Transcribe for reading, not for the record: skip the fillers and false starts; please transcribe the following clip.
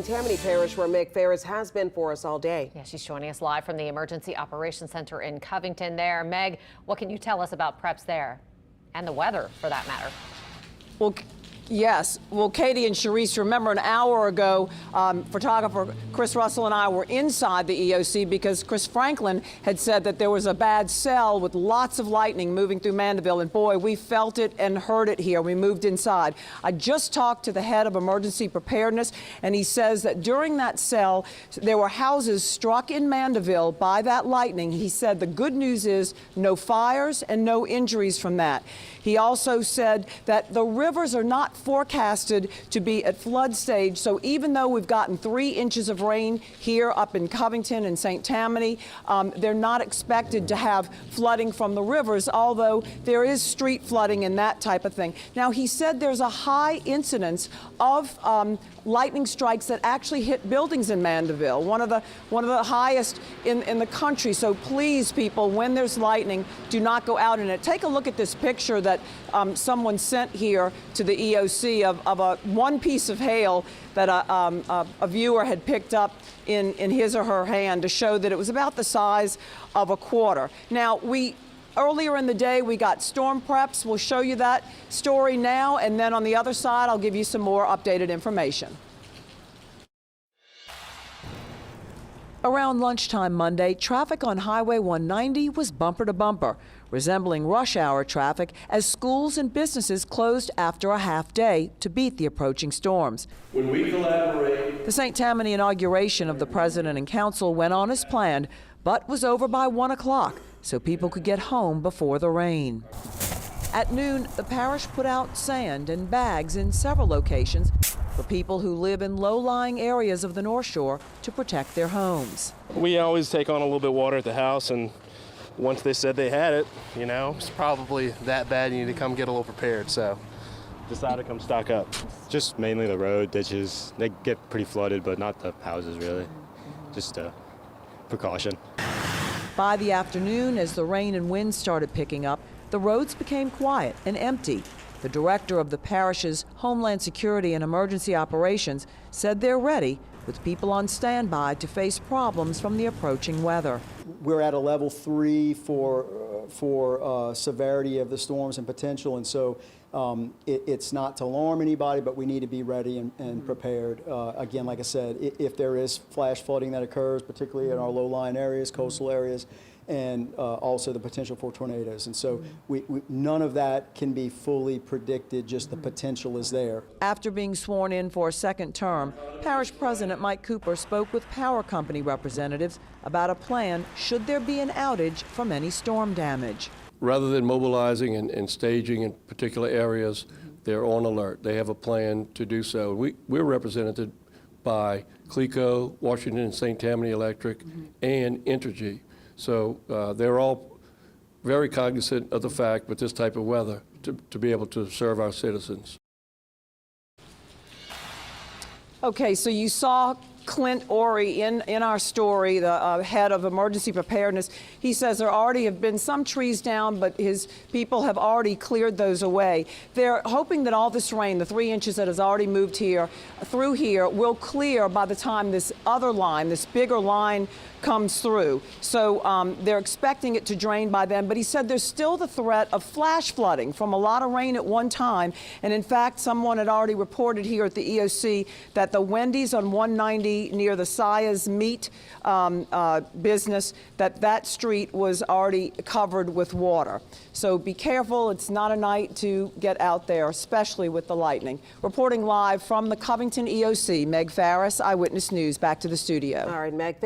Tammany Parish, where Meg Ferris has been for us all day. Yeah, she's joining us live from the Emergency Operations Center in Covington there. Meg, what can you tell us about preps there and the weather for that matter? Well, yes. Well, Katie and Sharice, remember an hour ago, photographer Chris Russell and I were inside the EOC because Chris Franklin had said that there was a bad cell with lots of lightning moving through Mandeville, and boy, we felt it and heard it here. We moved inside. I just talked to the head of emergency preparedness, and he says that during that cell, there were houses struck in Mandeville by that lightning. He said the good news is no fires and no injuries from that. He also said that the rivers are not forecasted to be at flood stage, so even though we've gotten 3 inches of rain here up in Covington and St. Tammany, they're not expected to have flooding from the rivers, although there is street flooding and that type of thing. Now, he said there's a high incidence of lightning strikes that actually hit buildings in Mandeville, one of the highest in the country. So please, people, when there's lightning, do not go out in it. Take a look at this picture that someone sent here to the EOC of one piece of hail that a viewer had picked up in his or her hand to show that it was about the size of a quarter. Now, earlier in the day, we got storm preps. We'll show you that story now, and then on the other side, I'll give you some more updated information. Around lunchtime Monday, traffic on Highway 190 was bumper to bumper, resembling rush hour traffic as schools and businesses closed after a half day to beat the approaching storms. When we collaborate, the St. Tammany inauguration of the president and council went on as planned, but was over by 1 o'clock, so people could get home before the rain. At noon, the parish put out sand and bags in several locations for people who live in low-lying areas of the North Shore to protect their homes. we always take on a little bit of water at the house, and once they said they had it, you know, it's probably that bad, you need to come get a little prepared, so decided to come stock up. Just mainly the road, ditches. They get pretty flooded, but not the houses really. Just a precaution. By the afternoon, as the rain and wind started picking up, the roads became quiet and empty. The director of the parish's Homeland Security and Emergency Operations said they're ready, with people on standby to face problems from the approaching weather. We're at a level 3 for severity of the storms and potential, and so it's not to alarm anybody, but we need to be ready and prepared. Again, like I said, if there is flash flooding that occurs, particularly in our low-lying areas, coastal areas, and also the potential for tornadoes. And so none of that can be fully predicted, just the potential is there. After being sworn in for a second term, Parish President Mike Cooper spoke with power company representatives about a plan should there be an outage from any storm damage. Rather than mobilizing and staging in particular areas, they're on alert. They have a plan to do so. We're represented by CLECO, Washington and St. Tammany Electric, and Entergy. So they're all very cognizant of the fact with this type of weather to be able to serve our citizens. Okay, so you saw Clint Orey in our story, the head of emergency preparedness. He says there already have been some trees down, but his people have already cleared those away. They're hoping that all this rain, the 3 inches that has already moved through here, will clear by the time this other line, this bigger line, comes through. So they're expecting it to drain by then, but he said there's still the threat of flash flooding from a lot of rain at one time. And in fact, someone had already reported here at the EOC that the Wendy's on 190 near the Sia's meat business, that street was already covered with water. So be careful. It's not a night to get out there, especially with the lightning. Reporting live from the Covington EOC, Meg Ferris, Eyewitness News. Back to the studio. All right, Meg.